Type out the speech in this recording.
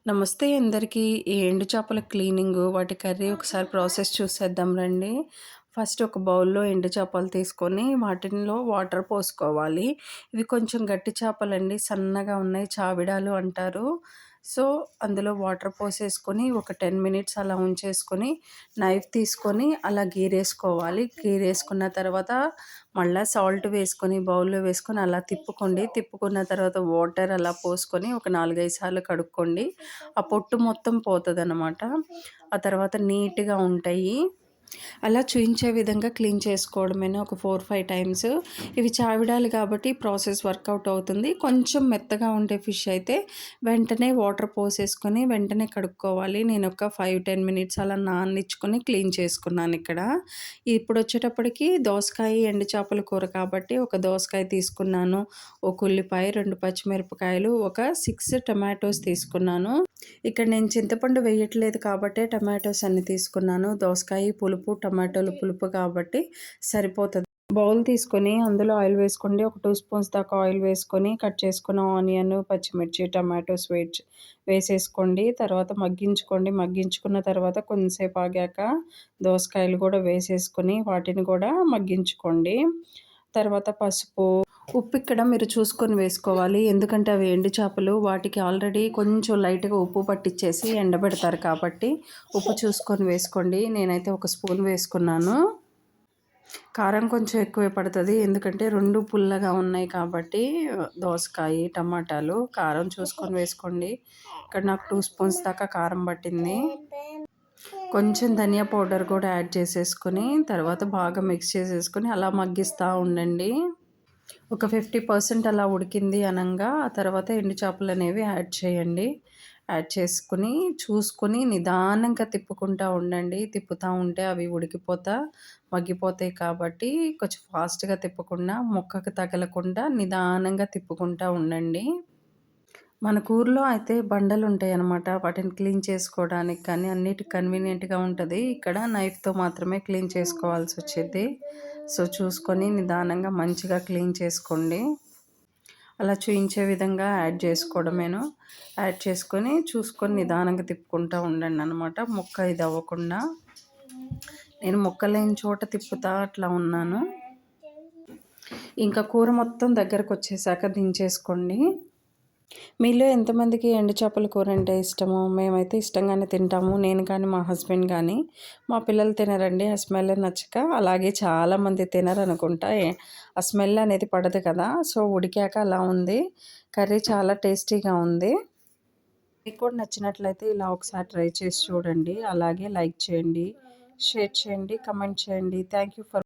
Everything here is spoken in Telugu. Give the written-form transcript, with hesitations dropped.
నమస్తే అందరికీ. ఈ ఎండు చేపల క్లీనింగు, వాటి కర్రీ ఒకసారి ప్రాసెస్ చూసేద్దాం రండి. ఫస్ట్ ఒక బౌల్‌లో ఎండు చేపలు తీసుకొని వాటిలో వాటర్ పోసుకోవాలి. ఇవి కొంచెం గట్టి చేపలండి. సన్నగా ఉన్నాయి. చావిడాలు అంటారు. సో, అందులో వాటర్ పోసేసుకొని ఒక 10 మినిట్స్ అలా ఉంచేసుకొని, నైఫ్ తీసుకొని అలా గీరేసుకోవాలి. గీరేసుకున్న తర్వాత మళ్ళా సాల్ట్ వేసుకొని బౌల్‌లో వేసుకొని అలా తిప్పుకోండి. తిప్పుకున్న తర్వాత వాటర్ అలా పోసుకొని ఒక 4, 5 సార్లు కడుక్కోండి. ఆ పొట్టు మొత్తం పోతదనమాట. ఆ తర్వాత నీట్‌గా ఉంటాయి. అలా చూయించే విధంగా క్లీన్ చేసుకోవడమేనా ఒక 4, 5 టైమ్స్. ఇవి చావిడాలు కాబట్టి ప్రాసెస్ వర్కౌట్ అవుతుంది. కొంచెం మెత్తగా ఉండే ఫిష్ అయితే వెంటనే వాటర్ పోసేసుకొని వెంటనే కడుక్కోవాలి. నేను ఒక 5, 10 మినిట్స్ అలా నాననిచ్చుకొని క్లీన్ చేసుకున్నానిక్కడ. ఇప్పుడొచ్చేటప్పటికి దోసకాయ, ఎండు చేపల కూర కాబట్టి ఒక దోసకాయ తీసుకున్నాను. ఒక ఉల్లిపాయ, 2 పచ్చిమిరపకాయలు, ఒక 6 టొమాటోస్ తీసుకున్నాను. ఇక్కడ నేను చింతపండు వేయట్లేదు కాబట్టే టమాటోస్ అన్ని తీసుకున్నాను. దోసకాయ పులుపు, టమాటోలు పులుపు కాబట్టి సరిపోతది. బౌల్ తీసుకొని అందులో ఆయిల్ వేసుకోండి. ఒక 2 స్పూన్స్ దాకా ఆయిల్ వేసుకొని కట్ చేసుకున్న ఆనియన్, పచ్చిమిర్చి, టమాటోస్ వేసేసుకోండి. తర్వాత మగ్గించుకోండి. మగ్గించుకున్న తర్వాత కొంచెంసేపు ఆగాక దోసకాయలు కూడా వేసేసుకొని వాటిని కూడా మగ్గించుకోండి. తర్వాత పసుపు, ఉప్పు ఇక్కడ మీరు చూసుకొని వేసుకోవాలి. ఎందుకంటే అవి ఎండు చేపలు, వాటికి ఆల్రెడీ కొంచెం లైట్‌గా ఉప్పు పట్టిచ్చేసి ఎండబెడతారు కాబట్టి ఉప్పు చూసుకొని వేసుకోండి. నేనైతే ఒక స్పూన్ వేసుకున్నాను. కారం కొంచెం ఎక్కువే పడతది. ఎందుకంటే 2 పుల్లగా ఉన్నాయి కాబట్టి దోసకాయ, టమాటాలు కారం చూసుకొని వేసుకోండి. ఇక్కడ నాకు 2 స్పూన్స్ దాకా కారం పట్టింది. కొంచెం ధనియా పౌడర్ కూడా యాడ్ చేసేసుకొని తర్వాత బాగా మిక్స్ చేసేసుకొని అలా మగ్గిస్తూ ఉండండి. ఒక 50% అలా ఉడికింది అనంగా ఆ తర్వాత ఎండు చేపలనేవి యాడ్ చేయండి. యాడ్ చేసుకొని చూసుకొని నిదానంగా తిప్పుకుంటా ఉండండి. తిప్పుతూ ఉంటే అవి మగ్గిపోతాయి కాబట్టి కొంచెం ఫాస్ట్‌గా తిప్పకుండా ముక్కకు తగలకుండా నిదానంగా తిప్పుకుంటా ఉండండి. మన ఊర్లో అయితే బండలుంటాయనమాట. వాటిని క్లీన్ చేసుకోవడానికి కానీ అన్నిటికి కన్వీనియంట్‌గా ఉంటది. ఇక్కడ నైఫ్‌తో మాత్రమే క్లీన్ చేసుకోవాల్సొచ్చిద్ది. సో, చూసుకొని నిదానంగా మంచిగా క్లీన్ చేసుకోండి. అలా చూయించే విధంగా యాడ్ చేసుకోవడమేను. యాడ్ చేసుకొని చూసుకొని నిదానంగా తిప్పుకుంటా ఉండండనమాట. ముక్క ఇది అవ్వకుండా. నేను ముక్క లేని చోట తిప్పుతా అట్లా ఉన్నాను. ఇంకా కూర మొత్తం దగ్గరకొచ్చేసాక దించేసుకోండి. మీలో ఎంతమందికి ఎండు చేపల కూర అంటే ఇష్టమో? మేమైతే ఇష్టంగానే తింటాము. నేను కానీ, మా హస్బెండ్ కానీ. మా పిల్లలు తినరండి. ఆ స్మెల్ నచ్చక. అలాగే చాలామంది తినరనుకుంటా. ఆ స్మెల్ అనేది పడదు కదా! సో, ఉడికాక అలా ఉంది. కర్రీ చాలా టేస్టీగా ఉంది. మీకు కూడా నచ్చినట్లయితే ఇలా ఒకసారి ట్రై చేసి చూడండి. అలాగే లైక్ చేయండి, షేర్ చేయండి, కమెంట్ చేయండి. Thank you for